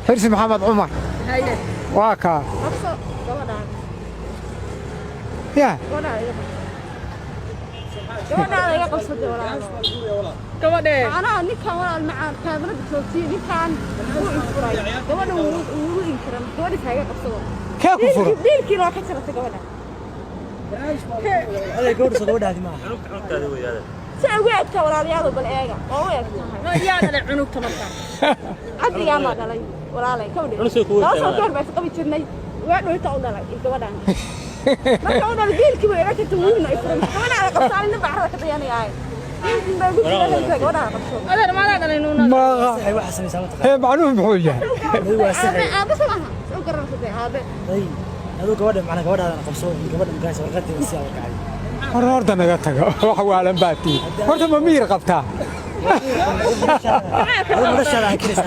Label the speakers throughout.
Speaker 1: حرسي محمد عمر
Speaker 2: هاي
Speaker 1: واكا
Speaker 2: أقصى قوانا
Speaker 1: يا
Speaker 2: قوانا يا قصة ولا قوانا أنا نكان ولا المعان كاميرا بتوتي نكان هو إنفراي قوانا هو إنكرم قوانا هاي قصة
Speaker 1: كيف كفر
Speaker 2: ديل كيلو كسرت قوانا
Speaker 3: هذا كورس قوانا هذه ما
Speaker 2: سأويت ولا رياض بالإيجا أويت ما يانا العنق تمام عدي يا ما قالي ولا علي كوني لا صار بس قبل شني وين يتعود على قوانا ما كنا الجيل كبير لكن تقولنا إفرم كمان على قصة نبع حركة يعني هاي هذا ما لا قالينونا
Speaker 1: ما
Speaker 3: هي واحد سنة سامت
Speaker 1: هي معلوم حوجة
Speaker 3: هو سحر
Speaker 2: هذا سمعها شو قررت هذا
Speaker 3: طيب هذا قوانا معنا قوانا أنا قبصون قوانا مقاس ورقتي بس يا وقعي
Speaker 1: horta naga tago wax waalan baati horta ma miir qabtaa
Speaker 3: هذا مرشح كريس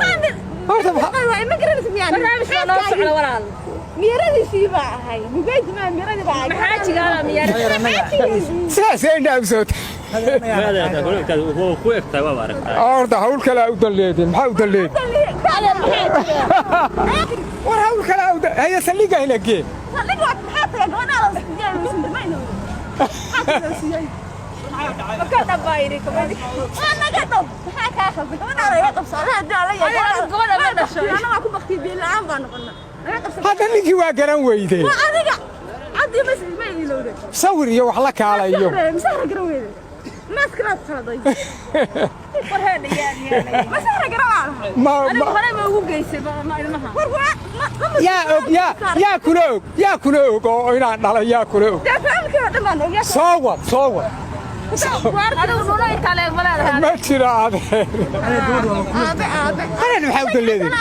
Speaker 1: horta
Speaker 2: ما قررت يعني برنامج نوصل على ورال ميرادي سيبا هاي مقيد ما ميرادي بقى محاجي قال ميرادي
Speaker 1: saasay dhaabsood
Speaker 4: هذا هو كويك تبغى بارك
Speaker 1: horta hawl kale u daleedin maxaa u daleed war hawl kale u haya saliga ilagee
Speaker 2: خليك وقت حاطه انا جاي من ما ينور كذا بايري كمان انا قطب حاك اخذ انا رايح اقص انا علي انا اكو بختي بالعام بنقلنا
Speaker 1: hadda ninkii waa garan weydeen
Speaker 2: adiga عدي بس ما يلو
Speaker 1: sawir iyo wax la kaalayo
Speaker 2: مسحر قرويده ماسكرات خلدي فرهان يعني مسحر قروعه
Speaker 1: ما
Speaker 2: انا ما ugu geysay ma ilmaha
Speaker 1: yaa kula og oo inaan dhalay yaa kula og soo wad ma jira adeer أنا محاول الليل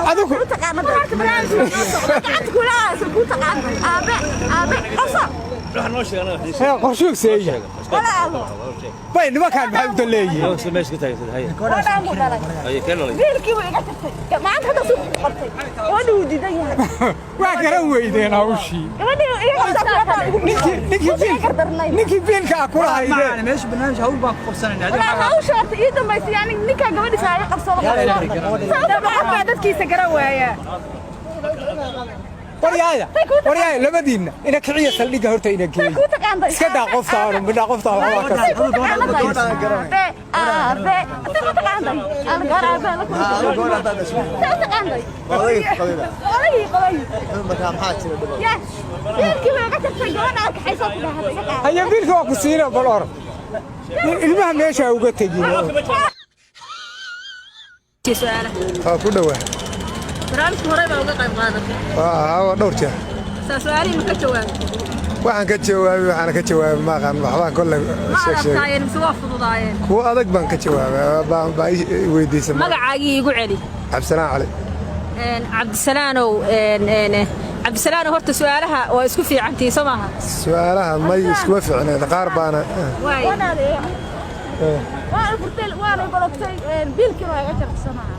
Speaker 1: أدوك قرشوك سيئة باين ما كان محاول الليل واقرا ويدين هاوشي نكي بينك أكل هاي
Speaker 3: ماشي برنامج هقول بقى قبصنا
Speaker 2: لا هو شرط إذا ما يعني نكا قبل ساعة قبصنا صار بقى بعد كيس قروية
Speaker 1: ورياي لمدينة إنك كعية سليقة هرتا إنك كي سكدا قفطة من قفطة هيا بيلك وقصينا بالأرض المهم ليش أوقات تجينا
Speaker 2: سؤال
Speaker 1: كل واحد
Speaker 2: برامج مريبة وقع قادم
Speaker 1: دور جاه
Speaker 2: سؤالي ما كجواب
Speaker 1: waxaan ka jawaabay waxaan ka jawaabay ma aqaan waxbaan kulay
Speaker 2: sheeg sheeg soo fududaayeen
Speaker 1: kuwa adag baan ka jawaabay baan weydiisay
Speaker 2: magacaagi igu celi
Speaker 1: Cabdisalaam Cali
Speaker 2: Cabdisalaam horta su'aalaha waa isku fiicantii Soomaha
Speaker 1: su'aalaha ma isku fiicnaa qaar baana
Speaker 2: waa furtay waa barogtay biilkii waa iga jartay Soomaha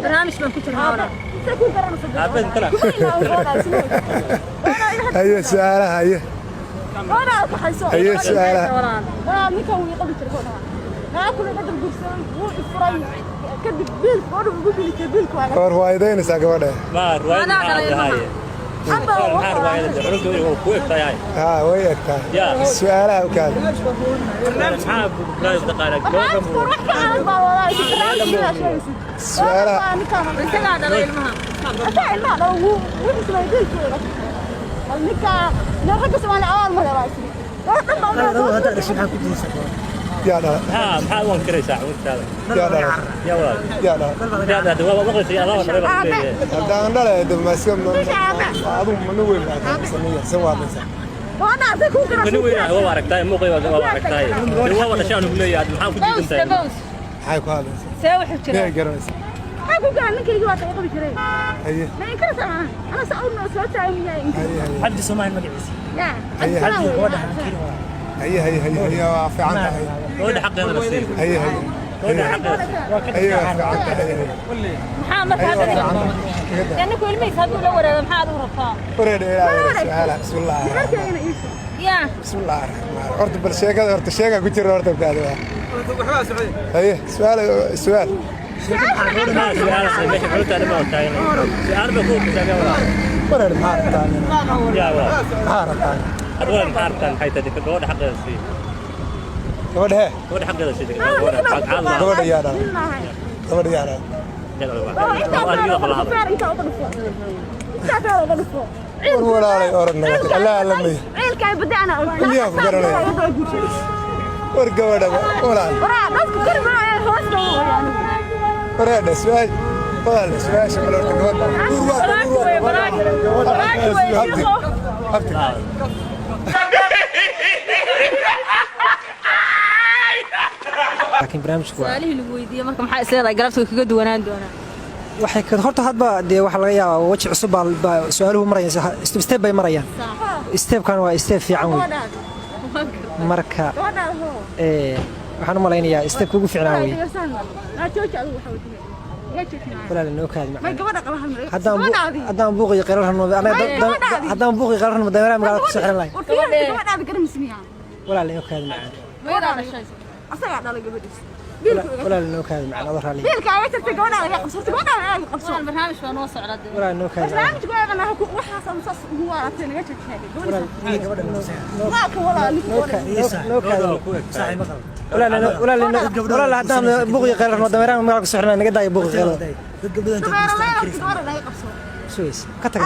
Speaker 2: برنامج من كتر هذا تكون قررنا
Speaker 1: هي سؤالها هي
Speaker 2: وانا بحسوا
Speaker 1: هي سؤالها
Speaker 2: وانا مكوي قبل تليفونها ناكل قدر قرصان هو افراي كدب بيلك وانا بقول لك بيلك وانا
Speaker 1: روايدين ساقوده
Speaker 4: ما روايدين هاي
Speaker 1: وياك سؤالها وكذا سؤالها يا لا
Speaker 4: ها وين كري ساعة
Speaker 1: يا لا
Speaker 4: يا ولد
Speaker 1: يا لا
Speaker 4: يا لا دوا بقول يا لا
Speaker 1: هذا لا ده ما اسمه أظن منوي سوى
Speaker 2: وانا اعطيك
Speaker 4: منوي هو باركتاي مو قيمة هو باركتاي هو ولا شيء نقول يا محمد كنت انت
Speaker 1: حيك هذا
Speaker 2: سوي حكي
Speaker 1: لا جرس
Speaker 2: حكوا قال لك يجوا تقبل كري
Speaker 1: هي
Speaker 2: ما يكرس انا سأقول له سويت عيني
Speaker 3: عبد السماء المقعسي
Speaker 2: يا
Speaker 1: هي في عنها
Speaker 4: هو حق هذا بصير
Speaker 1: هي في عنها
Speaker 2: محمد هذا لأنه كل ما يسافر لو ورا محمد ورفاه
Speaker 1: ورد يا بسم الله
Speaker 2: يا
Speaker 1: بسم الله الرحمن الرحيم أرد بالشيكة أرد الشيكة كتير أرد بكذا هي سؤال
Speaker 3: ولا المحارة تاني محارة
Speaker 4: أدوار المحارة حيث تدك قوة حق السي
Speaker 1: gabadha
Speaker 4: قوة حق السي قوة حق عالم
Speaker 1: gabadha yaara gabadha yaara walaalay oranaga Allah la meey
Speaker 2: ciilkay badana
Speaker 1: miyaa ku garanay war gabadha walaal
Speaker 2: dadku karmaa hoos dhawayaan
Speaker 1: waraada su'aal walaal su'aal shaqada
Speaker 3: لكن برنامجك
Speaker 2: su'aalaha lagu weydiiyay marka maxaa isleedahay galabta kaga duwanaan doonaa
Speaker 3: waxay ka horta hadba dee waxa laga yaabaa waji cusub baa su'aaluhu marayaan step by marayaan stepkan waa step fiican weey marka waxaan u malaynayaa step ugu fiicnaa weey walaal noo kaad ma haddaan buuqiyo qerar rabno haddaan buuqiyo qerar rabno dameeraha magaalada ku sixran lahayn walaal noo kaad macaan
Speaker 2: asaga dhalay gabadhiis
Speaker 3: walaal noo kaad macaan adoo raali
Speaker 2: biilka ay tagtay gabadha laga qabsato gabadha laga qabso barnaamij waa noo socda
Speaker 3: walaal noo kaad
Speaker 2: barnaamij go'aana waxa samsas ugu waratay naga jagtay
Speaker 3: walaal gabadha noo
Speaker 2: saaxiib
Speaker 3: walaal haddaan buuqiyo qerar rabno dameeraha magaalada ku sixran naga daayo buuqiyo qerar سويس كتر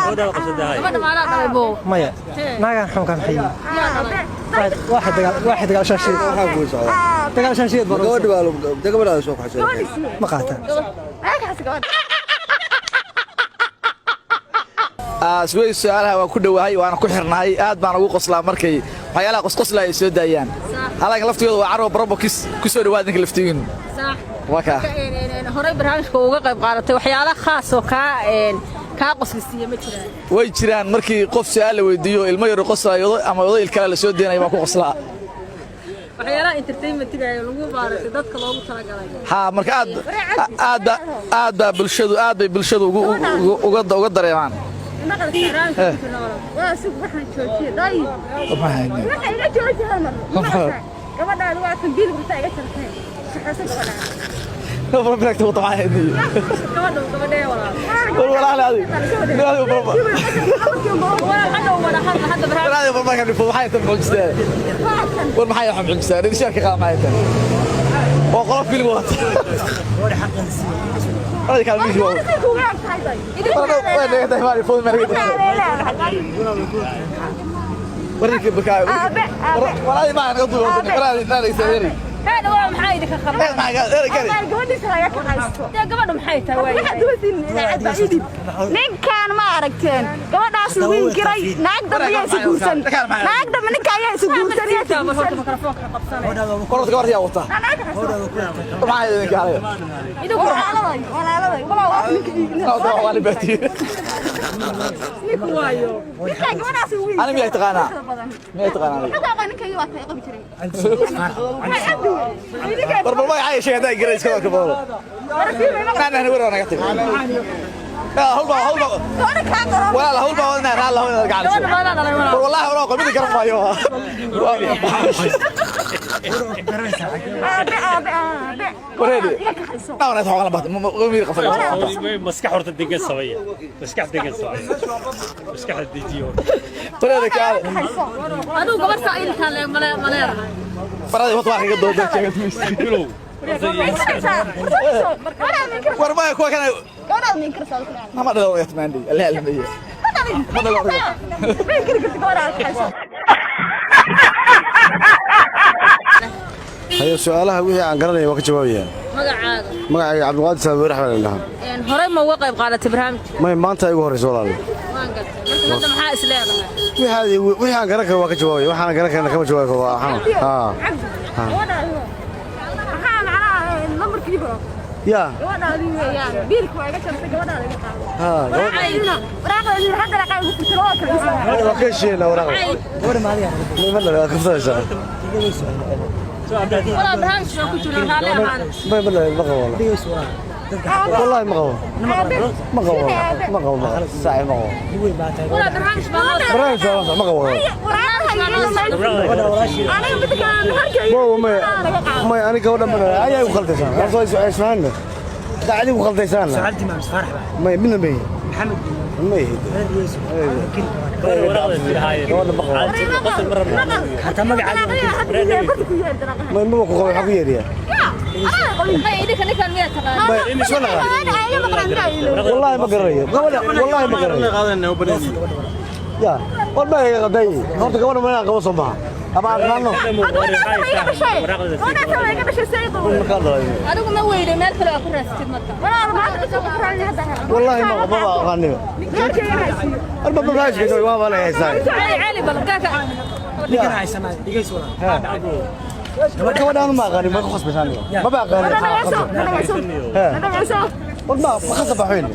Speaker 3: مايا ناقة حمكان حي واحد قال شاشيد قال شاشيد
Speaker 5: قود بالو دقبل هذا شوف حسين
Speaker 3: مقاطع
Speaker 5: سويس سؤالها waa ku dhawahay waana ku xirnahay aad baan ugu qoslaa markay waxyaalaha qosqosla ay soo daayaan halka laftigooda waa carro barobokis ku soo dhawaad ninka laftigiin
Speaker 2: صح
Speaker 5: waka
Speaker 2: horay barnaamijka uga qayb qaadatay waxyaalaha khaas oo ka qoslisiyo ma jiraan
Speaker 5: way jiraan markii qof su'aal la weydiiyo ilmo yar qoslayo ama oday kale la soo deenay baan ku qoslaa
Speaker 2: waxyaalaha entertainment-ga lagu baaratay dadka loogu talagalay
Speaker 5: ha marka aad bay bulshadu uga dareemaan
Speaker 2: waa suuq waxaan joojiyay dayib waxay iga joojiyay gabadha waa tan biil ku taaga jartay shaqada gabadha
Speaker 5: نفر بلاك تقطع هذه
Speaker 2: gabadha
Speaker 5: والله لا هذه لا هذه بربا
Speaker 2: ولا
Speaker 5: لا هذه بربا كان يفوز حياة المعجزة والمحيا يحب المعجزة هذه شركة قام حياته وقرب في الوقت هذه كان ميجي وقت وين يهدي ما يفوز ما يهدي وريك بكاء ولا ما نقضي ولا يسيري
Speaker 2: هذا هو محايدك خلاص
Speaker 5: ما قال
Speaker 2: gabadhi saraga ka haysto gabadhu maxay tahay way waxa duusin idib nin kan ma aragteen gabadhaas wiil giray naag dambiya isu guursan naag dambe ninka ayaa isu guursan yaa mikrofoonka qabsanay
Speaker 5: qorad gabar yaa wata ma ayay gaaraya
Speaker 2: idu walaaladay waa ninka
Speaker 5: waa la baatiyay
Speaker 2: ninka waayo ninka gabadhaas wiil
Speaker 5: ana miyay taqaana
Speaker 2: hada ninka iyo waa tay qabi jiray
Speaker 5: بربل ما يعيش هذا جريس كذا كبار أنا وين أنا قلت ولا هول بقولنا هلا هول قاعد والله وراك بدي كرم مايوها وريدي أنا أتوقع بعض مين قفل
Speaker 4: مسكح ورد الدقة السوية مسكح الدقة السوية مسكح الديجيو
Speaker 5: وريدي كان
Speaker 2: aduu gabar saa'il kan maleeyahay
Speaker 5: فرادي وطلع حق الدود ده كانت مسكينه ورما يكون كان
Speaker 2: gabadha min karsan
Speaker 5: ما له يتمنى لا لا ما له
Speaker 2: min gabadha
Speaker 6: هي سؤالها وهي عن قرنية وقت جوابية
Speaker 2: magacaaga
Speaker 6: magacayga cabdiqaadir saabir axmed ilaha
Speaker 2: horay ma uga qayb qaadatay barnaamijka
Speaker 6: may maanta igu horeyso walaal
Speaker 2: waan gartay marka hadda maxaa is leedahay
Speaker 6: wixii aan garan karo waa ka jawaabay waxaan garan karna kama jawaabi karo waa
Speaker 2: maxaa macnaha lambarkiiba
Speaker 6: ya
Speaker 2: gabadhaadi weeyaan biilku waa iga jartay gabadhaada iga qaado waraaqda hadda la qaado ku tiro kale
Speaker 6: waa ka heshiina waraaqa
Speaker 3: gabadha maaliya
Speaker 6: ma la ka fadhiisa
Speaker 2: wala barnaamijka ku jiro raali ahaan
Speaker 6: ma qabo والله ما قوى ما قوى ما قوى ساعة ما قوى
Speaker 2: ولا برنامج
Speaker 6: ما قوى ما أنا قولنا من أي وخلت إسمع اسمعنا ساعدي وخلطيسان
Speaker 3: سعدتي مع فرح
Speaker 6: ما من مي
Speaker 3: محمد
Speaker 6: ما هي
Speaker 3: حتى ما قاعد
Speaker 6: ما بقول حقيقي يا والله ما قريه والله ما قريه يا والله هي غداي هورت كمان ما قوس معها ابا قالنا والله ما غني الباب رايش كده ما ولا يساي
Speaker 2: علي بلقاك
Speaker 3: دقنا هاي سنه دقيس ولا
Speaker 6: كمان ما غني ما خص بساني ما بقى غني والله ما خصب حين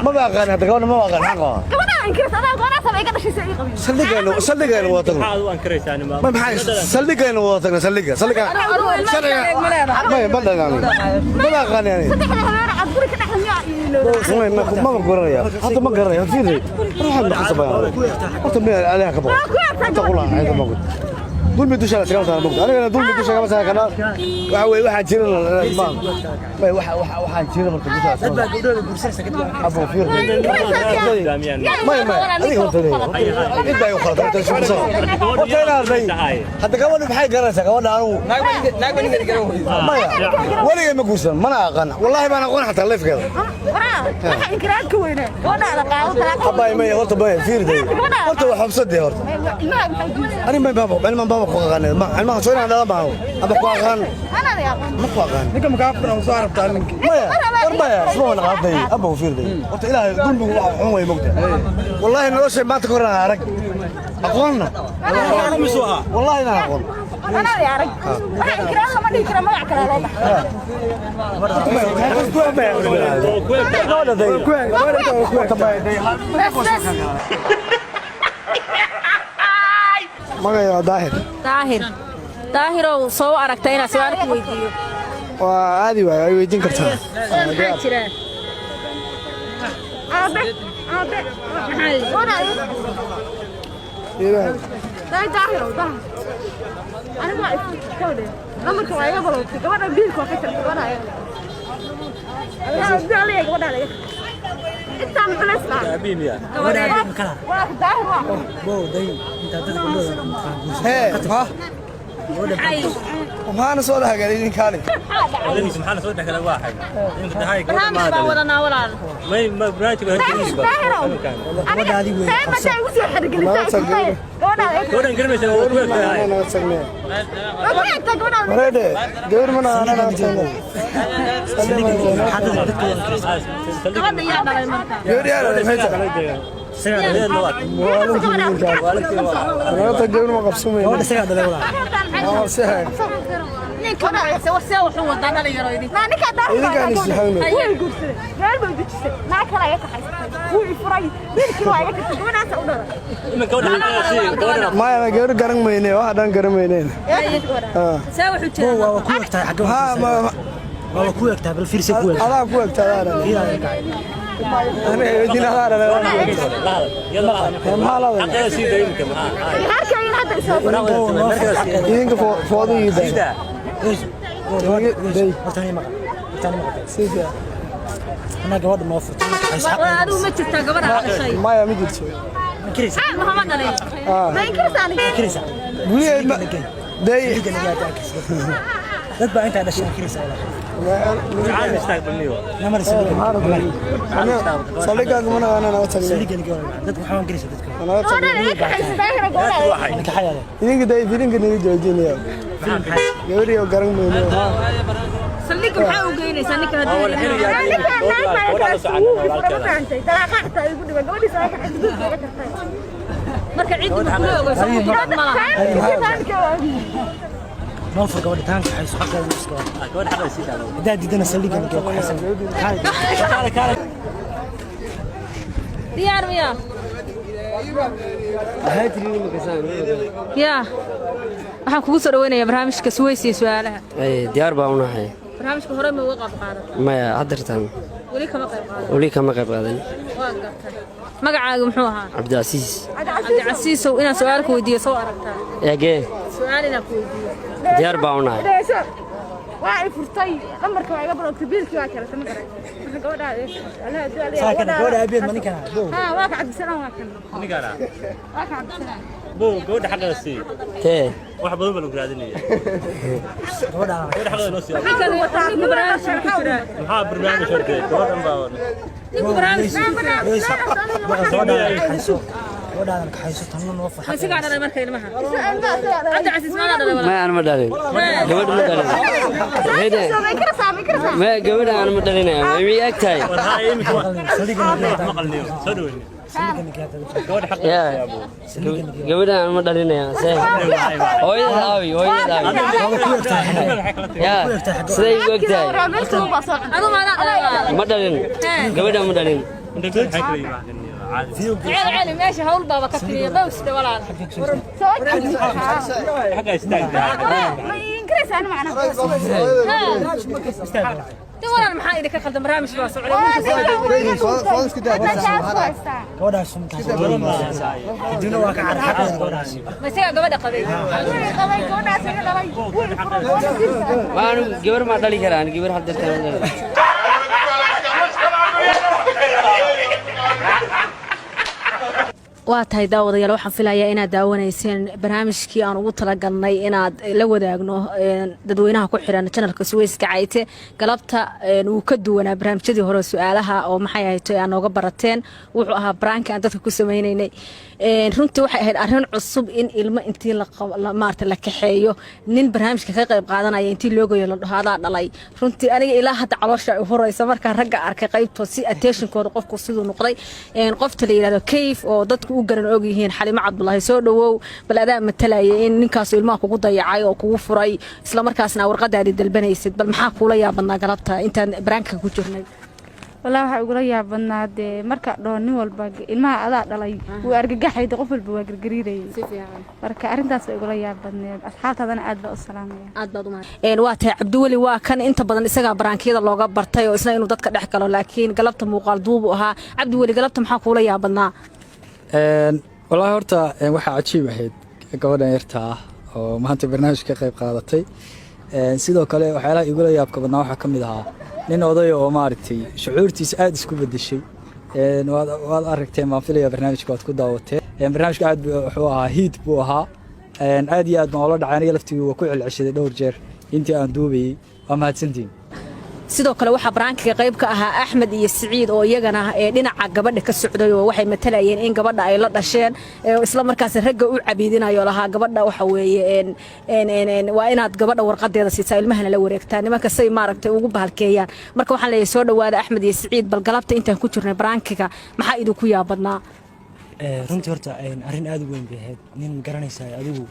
Speaker 6: ما بقى غني هذا كمان ما بقى غني حقه سلقة وطن ما بحاجة سلقة وطن سلقة ما يبلغ يعني ما بقى غني يعني ما بقول يا حتى ما قرر يا فيني روح ما خصب يعني حتى من عليها كبر تقول هذا ما قلت دول بدوش على سكان انا دول بدوش على مثلا كان واحد جيران ما واحد جيران ابو فير ما هذيك قلت لي انت يا خالد انت شو صار حتى كمان بحي قرصه كمان انا ولا ما قوسن ما انا اقنع والله ما انا اقنع حتى الليف كذا اباي ما قلت باي فير دي قلت حبسدي قلت انا ما بابا ما قاغان ما سوينا هذا ما هو ابا قاغان
Speaker 2: انا يا
Speaker 6: ما قاغان
Speaker 1: ninka makaafna uu soo arabtaa ninka
Speaker 6: ما اسمه انا قاضي ابو فير دي قلت الهي دول وحن وي مقده والله نوش ما تكرنا ارق اقولنا والله انا اقول
Speaker 2: انا يا رجل كرا ما دي كرا ما كرا
Speaker 6: magayo
Speaker 2: daahir oo soo aragtay inaa su'aal ku weydiiyo
Speaker 6: waa aadi way ay weydiin kartaa
Speaker 2: maxaa jira aabe daahir أنا ما أعرف كودي لما كوا يقبلوا كمان بيل كوا كتر كمان هاي أنا بدي عليك بدي عليك أنت عم تلسنا
Speaker 4: أبين يا
Speaker 2: واحد داهر واحد
Speaker 3: بو داي أنت تقول
Speaker 6: هي ها وما صورها قاعدين كالي
Speaker 4: لأني سبحان الله صورتك على واحد أنت هاي
Speaker 2: ما ولا ولا
Speaker 4: ما براتي بهالجنس
Speaker 2: أنا هذه وين ما شيء وزي حد قال
Speaker 4: كورن كرمش أنا وقفت هاي
Speaker 6: أنا أسمع مريدة دور منا أنا أسمع دور يا رجال ميتا أنا تجيبون ما قبسومي
Speaker 3: هو سيء هذا
Speaker 6: أنا سيء
Speaker 2: نيكنا سوى حلو ضنا لي يرويدي ما نكدر
Speaker 6: إذا كان يسحبنا
Speaker 2: وين قلت غير ما بدك ما كلا يكحس وين فري بيركي وايك تقولنا سودرا
Speaker 6: ما أنا جور قرن مينه واحد أنا قرن مينه
Speaker 2: سوى حجة
Speaker 3: هو كويك تاع حق
Speaker 6: ها ما
Speaker 3: هو كويك تاع بالفيرسي كويك
Speaker 6: أنا كويك تاع أنا يدينا هذا
Speaker 4: يلا
Speaker 6: ما لا
Speaker 4: حتى سيدا يمكن
Speaker 2: هركين هذا يسوي
Speaker 6: يدينك فاضي يدا
Speaker 3: ثاني مرة
Speaker 6: سيدا
Speaker 3: أنا جواد ما وفرت
Speaker 2: هذا ما تتا قبل هذا شيء
Speaker 6: ما يا ميجي شوي
Speaker 3: كريس
Speaker 2: محمد علي ما ينكر ثاني
Speaker 3: كريس
Speaker 6: قولي داي
Speaker 3: تتبع أنت على شيء كريس
Speaker 4: تعال نستقبل نيو
Speaker 3: نمر سليك
Speaker 6: سليك أنا
Speaker 3: سليك اللي قال تتبع حوان كريس
Speaker 6: أنا
Speaker 2: أنا ليك حيس ظاهر أقول
Speaker 3: لك حياة
Speaker 6: يدينك داي فيلينك نيجي جوجيني يوري وقرن مينه
Speaker 2: سليك محاول جيني سليك
Speaker 4: أول حين يا
Speaker 2: marka cid ma kulooga soo malaha
Speaker 3: ما فرق ولا تانك حيس حق المسكوا إذا دينا سليك أنا كيف حسن
Speaker 2: ديار ويا يا waxaan kugu soo dhaweynayaa barnaamijka Suwaysi su'aalaha
Speaker 7: diyaar baa u nahay
Speaker 2: barnaamijka hore ma uga qayb qaadan
Speaker 7: maya hadirtan
Speaker 2: wali kama qayb qaadan waa gartay magacaagu muxuu ahaa Cabdicasiis oo inaan su'aal ku weydiiyo soo aragtaa
Speaker 7: yagee
Speaker 2: su'aal inaan ku weydiiyo
Speaker 7: diyaar baa u nahay
Speaker 2: waa furtay lambarka waa iga barogtay biilkii waa kala sama garay marka gabadha Allah du'aale
Speaker 3: gabadha abeed ma ninkan
Speaker 2: waa ka cabdisanaa waa kan
Speaker 4: ninkaana
Speaker 2: waa ka cabdisanaa
Speaker 4: gabadha xaqada sii
Speaker 7: tee
Speaker 4: wax badan baa lagu raadinaya
Speaker 3: gabadha
Speaker 4: xaqada noo sii
Speaker 2: maxaa kale wataa barnaamij ku jira
Speaker 4: maxaa barnaamij hortay gabadhan baa
Speaker 3: gabadha ka hayso tanna noo faxay
Speaker 2: asiga dhalay marka ilmaha hadda casiis ma dhalay
Speaker 7: ma aan ma dhalin gabadha ma dhalin ma gabadha aan ma dhalinaya ma ii ag tahay
Speaker 4: war haa imika maqalniyo soo dhaweyn gabadha xaqada
Speaker 7: yaa gabadha aan ma dhalinaya hooyada aawi yaa siday igu ag tahay ma dhalin gabadha ma dhalin
Speaker 2: عالي ماشي هقول بابا كتير بوس ده ولا
Speaker 4: حاجه استاذ
Speaker 2: ما ينكرس انا معنا ده ولا المحايد كان خدم برامج بس
Speaker 6: فاضل كده
Speaker 3: gabadha suntaas dina waa ka carxaq gabadhaas
Speaker 2: ما سيا قبل قبي
Speaker 7: waan gabar ma dhali karaan gabar hadda tan
Speaker 8: waa tahay daawadayaal waxaan filayaa inaad daawanayseen barnaamijkii aan ugu talagalnay inaad la wadaagno dadweynaha ku xiran channelka Suwayska Cayte galabta uu ka duwanaa barnaamijyadii hore su'aalaha oo maxay ahayd aan nooga barateen wuxuu ahaa brank aan dadka ku sameeynay runtii waxay ahayd arrin cusub in ilmo intii la maartay la kaxeeyo nin barnaamijka ka qayb qaadanaya intii loogayo la dhahaada dhalay runtii aniga ilaa hadda caloosha u horeysa marka ragga arkay qaybto si attention-kooda qofku sidoo noqday qofta la yiraahdo Kayf oo dadku u garan og yihiin Xalimo Cabdullaahi soo dhawow bal adaa matalaya in ninkaas ilmaha kugu dayacay oo kugu furay isla markaasna warqadaadi dalbanaysid bal maxaa kula yaabadnaa galabta intaan branka ku jirnay
Speaker 2: والله waxa ugu la yaabanaade marka dhoon walba ilmaha adaa dhalay uu argagaxay qof walba waa gargariiray si fiican marka arintaas ay ugu la yaabanaade asxaabtadana aad baa u salaamaya
Speaker 8: aad baad u mahad waa tahay Cabdiwali waa kan inta badan isaga barankiyada looga bartay oo isna inuu dadka dhex galo laakiin galabta muuqaal duub u ahaa Cabdiwali galabta maxaa kula yaabadnaa
Speaker 9: والله horta waxa cajiib ahayd gabadhan yarta ah oo maanta barnaamijka qayb qaadatay sidoo kale waxyaalaha igu la yaabka badnaa waxa kamid ahaa nin oday oo maartay shucuurtiisa aad isku bedeshay waad aragtay ma filaya barnaamijka waad ku daawateen barnaamijka aad wuxuu ahaa hiid buu ahaa aad iyo aad ma la dhacay aniga laftigu waa ku celcelishay dhowr jeer intii aan duubayay waa mahadsantiin
Speaker 8: sidoo kale waxa brankiga qayb ka ahaa Axmed iyo Saciid oo iyagana dhinaca gabadha ka socday oo waxay matalayeen in gabadha ay la dhasheen isla markaas ragga u cabiidinayo laha gabadha waxa weeye waa inaad gabadha warqadeeda siisaa ilmahana la wareegtaa nimanka say maaragtay ugu bahalkeeyaan marka waxaan leeyahay soo dhawaada Axmed iyo Saciid bal galabta intaan ku jirnay brankiga maxaa idinku yaabadnaa
Speaker 3: runtii horta arrin aad u weyn bay ahayd nin garanaysa adigu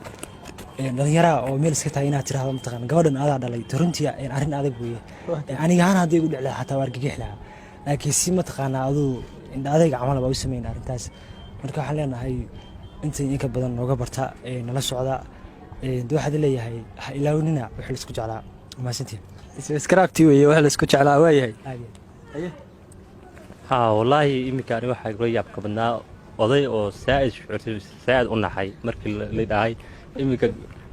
Speaker 3: dhalinyara oo meel iska tahay inaad tiraahdo mataqaan gabadhan adaa dhalay runtii arrin adag weeye aniga ahaan hadday igu dhiclaa xataa waa argagax lahaa laakiin si mataqaanaa aduu adayga camal baa u sameyn arrintaas marka waxaan leenahay inta inka badan nooga barta nala socda waxaad leeyahay ha ilaawnina wixii la isku jeclaa maasantiin
Speaker 9: subscribe weeye waxa la isku jeclaa waa yahay
Speaker 4: ها والله imika ani waxa igu yaab ka badnaa oday oo saad u naxay markii la dhahay imika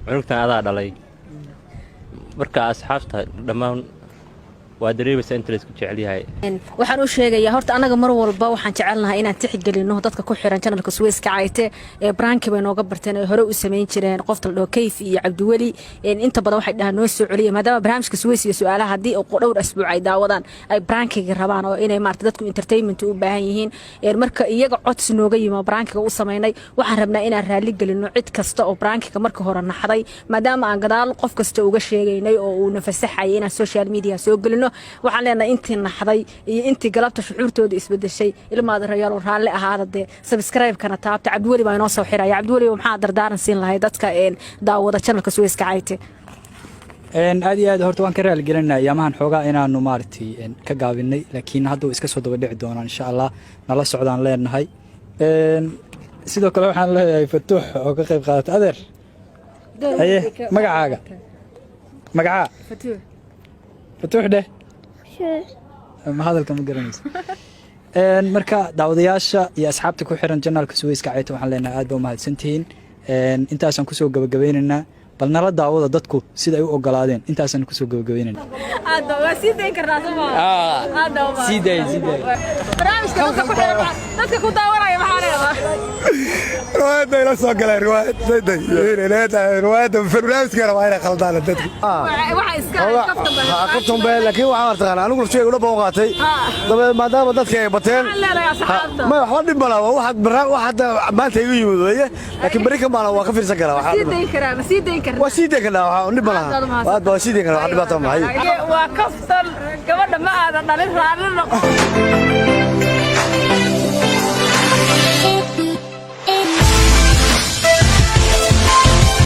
Speaker 4: cunugtan adaa dhalay marka asxaabta dhamaan waa dareemaysa inta la isku jecel yahay
Speaker 8: waxaan u sheegayaa horta anaga mar walba waxaan jecelnahay inaan tixgelino dadka ku xiran channelka Suwayska Cayte branki bay nooga barteen ay hore u sameyn jireen qofta la dhaho Kayf iyo Cabdiwali inta badan waxay dhahaan noo soo celiya maadaama barnaamijka Suwayska su'aalaha hadii oo dhowr asbuuc ay daawadaan ay brankiga rabaan oo inay maarta dadku entertainment u baahan yihiin marka iyaga codsi nooga yimo brankiga u sameynay waxaan rabnaa inaan raali gelino cid kasta oo brankiga marka hore naxday maadaama aan gadaal qof kasta uga sheegaynay oo uu nafasaxay inaan social media soo gelino waxaan leenahay intii naxday iyo intii galabta shucuurtooda isbedeshay ilmaada rayaal oo raalli ahaada de subscribe kana taabta Cabdiwali baa inoo soo xiraya Cabdiwali maxaa dardaaran siin lahayd dadka daawada channelka Suwayska Cayte
Speaker 9: aad iyo aad horta waan ka raali gelinayaa yaamahan xoogaa inaanu maartay ka gaabinay laakiin hadda uu iska soo daba dhici doona insha Allah nala socdaan leenahay sidoo kale waxaan leeyahay Fatuux oo ka qayb qaatay adeer magacaaga Fatuux de ma hadalka ma garanayso marka daawadayaasha iyo asxaabta ku xiran channelka Suwayska Cayte waxaan leenahay aad baa mahadsantihiin intaasaan ku soo gabagabeynaa bal nala daawada dadku sida ay u ogolaadeen intaasaan ku soo gabagabeynayna
Speaker 8: aad waa sii dayn karnaa Soomaa
Speaker 9: sii day
Speaker 8: barnaamijka dadka ku daawanaya maxaa leedahay
Speaker 6: رواية لا سوق لا رواية لا رواية في البرنامج كان وايد خلطانة تدري
Speaker 8: waxa iska
Speaker 6: كفتهم بين لكن وعارف أنا أقول شيء ولا بوقاتي طب ما دام بدك كي بتين ما حد بلا واحد ما تيجي يموت لكن بريكم على واقف في سكرة وسيدي كنا نبلا بعد وسيدي كنا واحد باتهم هاي
Speaker 8: waa kaftan gabadha ma aadan dhalin raadin